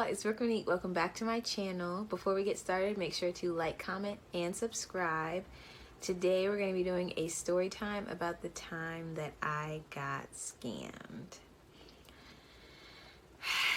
y'all, it's Brooke Monique. Welcome back to my channel. Before we get started, make sure to like, comment, and subscribe. Today we're going to be doing a story time about the time that I got scammed.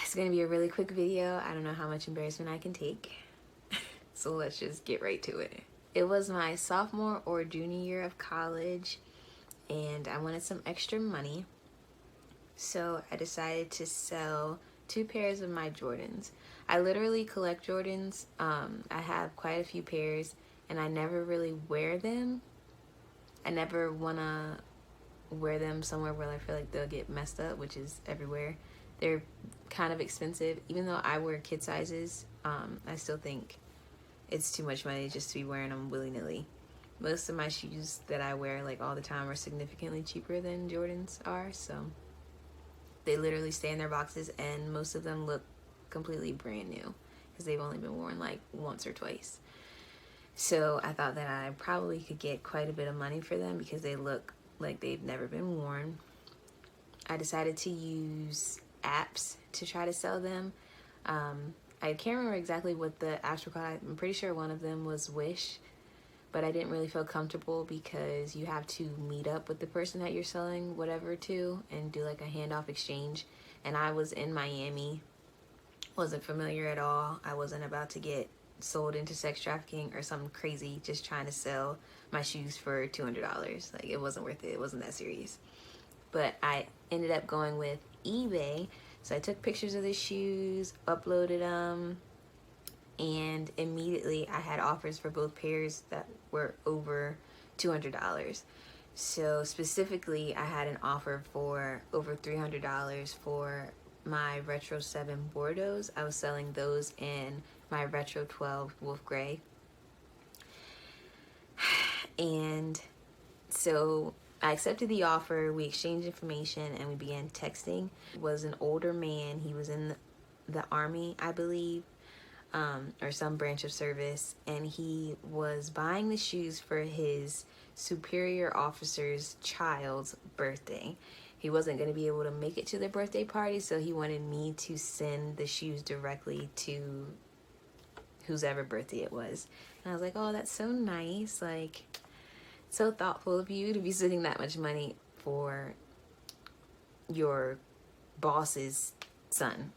It's going to be a really quick video. I don't know how much embarrassment I can take. So let's just get right to it. It was my sophomore or junior year of college, and I wanted some extra money. So I decided to sell 2 pairs of my Jordans. I literally collect Jordans. I have quite a few pairs, and I never really wear them. I never want to wear them somewhere where I feel like they'll get messed up, which is everywhere. They're kind of expensive. Even though I wear kid sizes, I still think it's too much money just to be wearing them willy-nilly. Most of my shoes that I wear like all the time are significantly cheaper than Jordans are, so they literally stay in their boxes, and most of them look completely brand new because they've only been worn like once or twice. So I thought that I probably could get quite a bit of money for them because they look like they've never been worn. I decided to use apps to try to sell them. I can't remember exactly what the apps were called. I'm pretty sure one of them was Wish, but I didn't really feel comfortable because you have to meet up with the person that you're selling whatever to and do like a handoff exchange. And I was in Miami, wasn't familiar at all. I wasn't about to get sold into sex trafficking or something crazy, just trying to sell my shoes for $200. Like, it wasn't worth it. It wasn't that serious. But I ended up going with eBay. So I took pictures of the shoes, uploaded them, and immediately I had offers for both pairs that were over $200. So specifically, I had an offer for over $300 for my Retro 7 Bordeaux. I was selling those in my Retro 12 Wolf Gray. And so I accepted the offer, we exchanged information, and we began texting. He was an older man. He was in the Army, I believe, or some branch of service, and he was buying the shoes for his superior officer's child's birthday. He wasn't going to be able to make it to the birthday party, so he wanted me to send the shoes directly to whoever birthday it was. And I was like, oh, that's so nice. Like, so thoughtful of you to be sending that much money for your boss's son.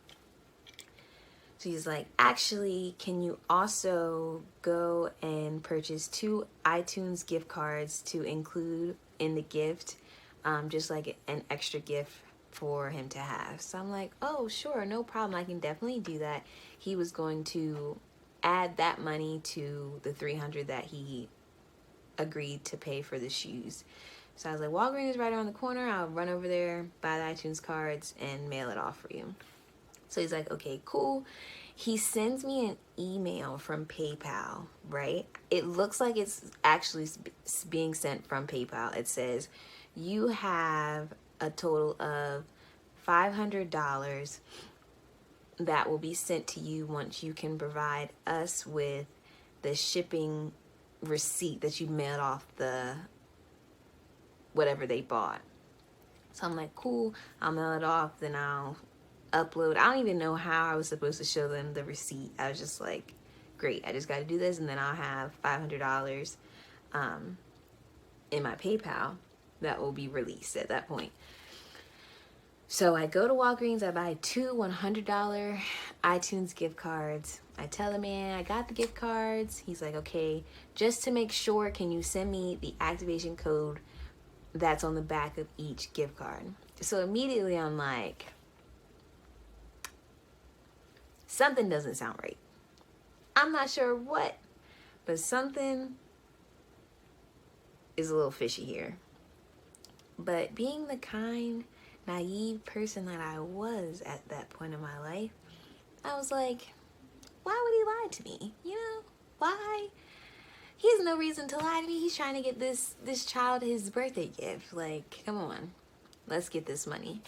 So he's like, actually, can you also go and purchase 2 iTunes gift cards to include in the gift, just like an extra gift for him to have? So I'm like, oh, sure, no problem. I can definitely do that. He was going to add that money to the $300 that he agreed to pay for the shoes. So I was like, Walgreens is right around the corner. I'll run over there, buy the iTunes cards, and mail it off for you. So he's like, okay, cool. He sends me an email from PayPal, right? It looks like it's actually being sent from PayPal. It says, you have a total of $500 that will be sent to you once you can provide us with the shipping receipt that you mailed off the whatever they bought. So I'm like, cool, I'll mail it off, then I'll upload. I don't even know how I was supposed to show them the receipt. I was just like, great, I just got to do this, and then I'll have $500 in my PayPal that will be released at that point. So I go to Walgreens, I buy 2 $100 iTunes gift cards. I tell the man I got the gift cards. He's like, okay, just to make sure, can you send me the activation code that's on the back of each gift card? So immediately I'm like, something doesn't sound right. I'm not sure what, but something is a little fishy here. But being the kind, naive person that I was at that point in my life, I was like, why would he lie to me? You know, why? He has no reason to lie to me. He's trying to get this child his birthday gift. Like, come on, let's get this money.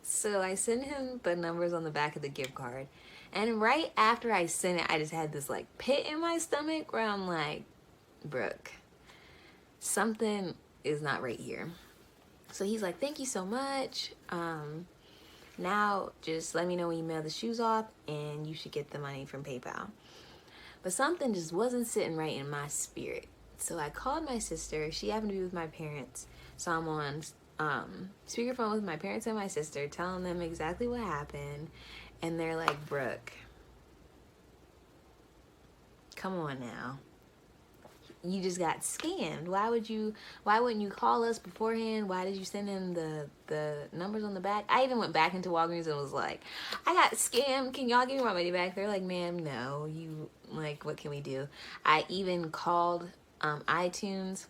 So I sent him the numbers on the back of the gift card. And right after I sent it, I just had this like pit in my stomach where I'm like, Brooke, something is not right here. So he's like, thank you so much. Now just let me know when you mail the shoes off and you should get the money from PayPal. But something just wasn't sitting right in my spirit. So I called my sister. She happened to be with my parents. So I'm on speakerphone with my parents and my sister, telling them exactly what happened. And they're like, Brooke, come on now. You just got scammed. Why wouldn't you call us beforehand? Why did you send in the numbers on the back? I even went back into Walgreens and was like, I got scammed. Can y'all give me my money back? They're like, ma'am, no. You, like, what can we do? I even called iTunes.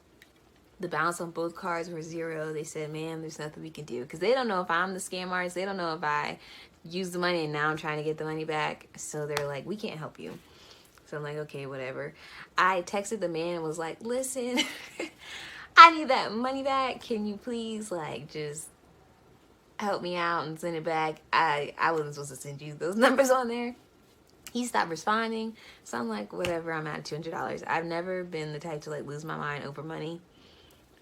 The balance on both cards were 0. They said, ma'am, there's nothing we can do. Because they don't know if I'm the scam artist. They don't know if I used the money and now I'm trying to get the money back. So they're like, we can't help you. So I'm like, okay, whatever. I texted the man and was like, listen, I need that money back. Can you please, like, just help me out and send it back? I wasn't supposed to send you those numbers on there. He stopped responding. So I'm like, whatever, I'm out of $200. I've never been the type to, like, lose my mind over money.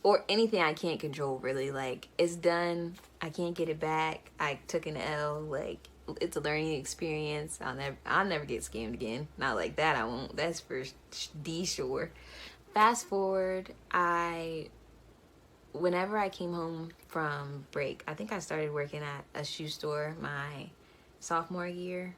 Or anything I can't control, really. Like, it's done. I can't get it back. I took an L. Like, it's a learning experience. I'll never get scammed again. Not like that, I won't. That's for sure. Fast forward, whenever I came home from break, I think I started working at a shoe store my sophomore year.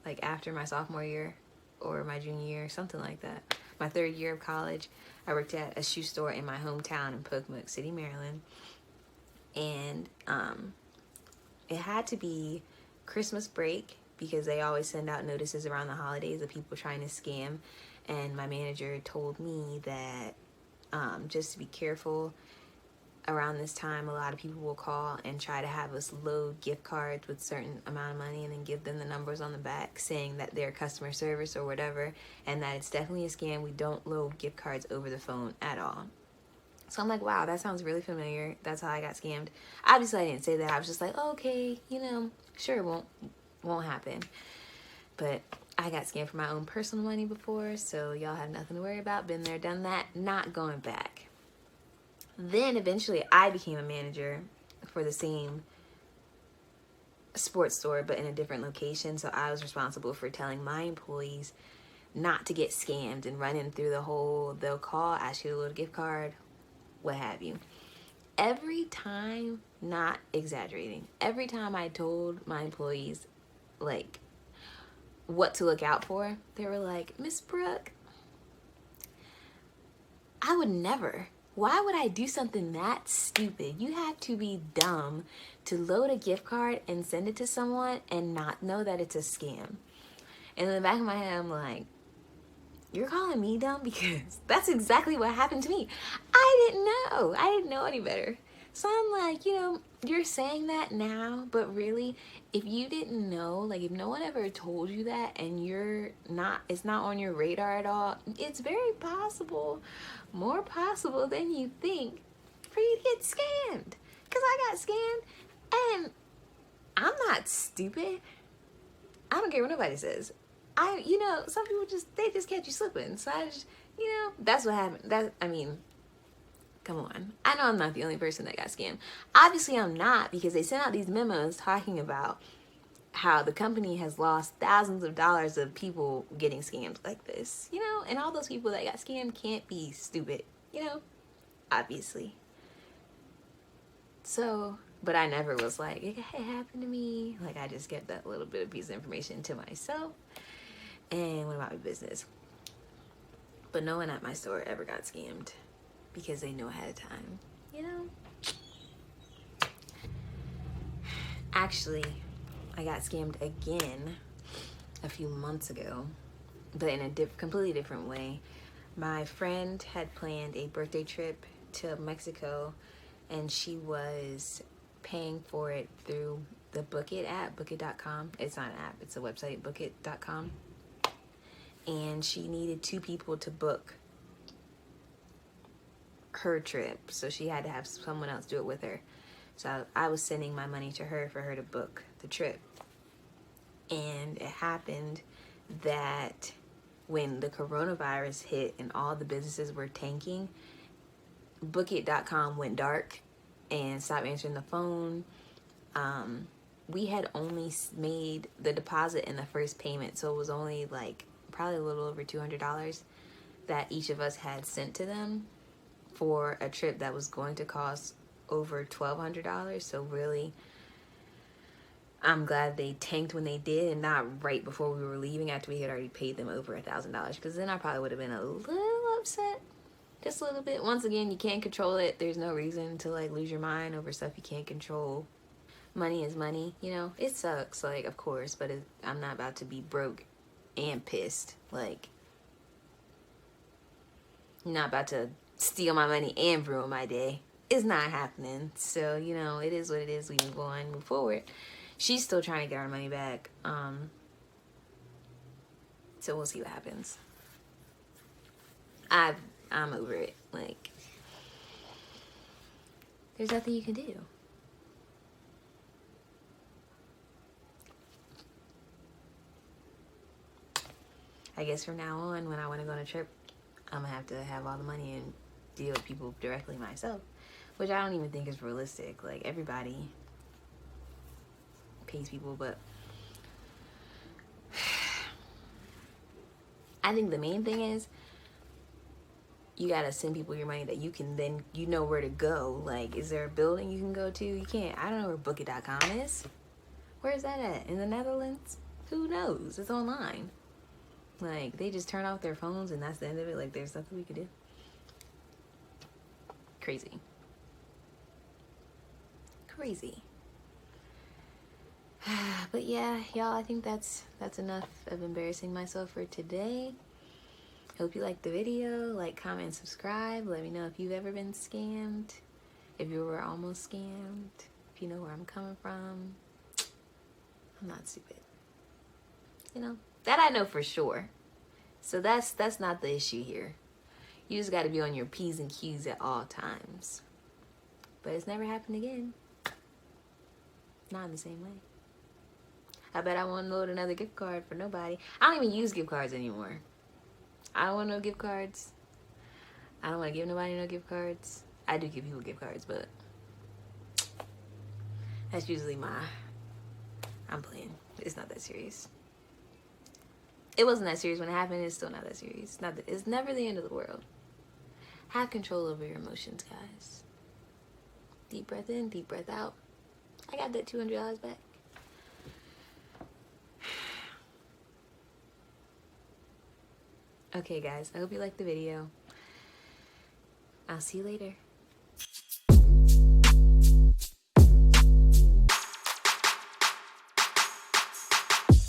Like, after my sophomore year or my junior year, something like that. My 3rd year of college, I worked at a shoe store in my hometown in Pocomoke City, Maryland. And it had to be Christmas break because they always send out notices around the holidays of people trying to scam. And my manager told me that just to be careful, around this time a lot of people will call and try to have us load gift cards with certain amount of money and then give them the numbers on the back saying that they're customer service or whatever, and that it's definitely a scam. We don't load gift cards over the phone at all. So I'm like, wow, that sounds really familiar. That's how I got scammed. Obviously I didn't say that. I was just like, oh, okay, sure, it won't happen. But I got scammed for my own personal money before, so y'all have nothing to worry about. Been there, done that, not going back. Then eventually I became a manager for the same sports store but in a different location. So I was responsible for telling my employees not to get scammed and running through the whole, they'll call, ask you to load a gift card, what have you. Every time, not exaggerating, every time I told my employees like what to look out for, they were like, Miss Brooke, I would never. Why would I do something that stupid? You have to be dumb to load a gift card and send it to someone and not know that it's a scam. And in the back of my head, I'm like, you're calling me dumb? Because that's exactly what happened to me. I didn't know. I didn't know any better. So I'm like, you're saying that now, but really, if you didn't know, like if no one ever told you that and it's not on your radar at all, it's very possible, more possible than you think, for you to get scammed. Because I got scammed, and I'm not stupid. I don't care what nobody says. Some people they just catch you slipping. So I just, that's what happened. Come on. I know I'm not the only person that got scammed. Obviously I'm not, because they sent out these memos talking about how the company has lost thousands of dollars of people getting scammed like this, and all those people that got scammed can't be stupid, obviously. So, but I never was like, it happened to me. Like, I just kept that little bit of piece of information to myself and went about my business. But no one at my store ever got scammed, because they know ahead of time, Actually, I got scammed again a few months ago, but in a completely different way. My friend had planned a birthday trip to Mexico, and she was paying for it through the Book It app, bookit.com. It's not an app, it's a website, bookit.com. And she needed 2 people to book her trip, so she had to have someone else do it with her. So I was sending my money to her for her to book the trip. And it happened that when the coronavirus hit and all the businesses were tanking, bookit.com went dark and stopped answering the phone. we had only made the deposit in the first payment, so it was only like probably a little over $200 that each of us had sent to them for a trip that was going to cost over $1,200. So really, I'm glad they tanked when they did, and not right before we were leaving after we had already paid them over $1,000, because then I probably would have been a little upset, just a little bit. Once again, you can't control it. There's no reason to like lose your mind over stuff you can't control. Money is money, you know. It sucks, like, of course, but I'm not about to be broke and pissed. Like, I'm not about to steal my money and ruin my day. It's not happening. So, you know, it is what it is. We move on, move forward. She's still trying to get our money back. So we'll see what happens. I'm over it. Like, there's nothing you can do. I guess from now on, when I want to go on a trip, I'm gonna have to have all the money and deal with people directly myself, which I don't even think is realistic. Like, everybody pays people, but I think the main thing is you gotta send people your money that you can then, you know where to go. Like, is there a building you can go to? You can't. I don't know where Booking.com is. Where is that at? In the Netherlands? Who knows? It's online. Like, they just turn off their phones and that's the end of it. Like, there's nothing we can do. Crazy. Crazy. But yeah, y'all, I think that's enough of embarrassing myself for today. Hope you liked the video. Like, comment, subscribe. Let me know if you've ever been scammed. If you were almost scammed. If you know where I'm coming from. I'm not stupid. You know? That I know for sure. So that's not the issue here. You just got to be on your P's and Q's at all times. But it's never happened again. Not in the same way. I bet I won't load another gift card for nobody. I don't even use gift cards anymore. I don't want no gift cards. I don't want to give nobody no gift cards. I do give people gift cards, but that's usually I'm playing. It's not that serious. It wasn't that serious when it happened. It's still not that serious. It's never the end of the world. Have control over your emotions, guys. Deep breath in, deep breath out. I got that $200 back. Okay, guys. I hope you liked the video. I'll see you later.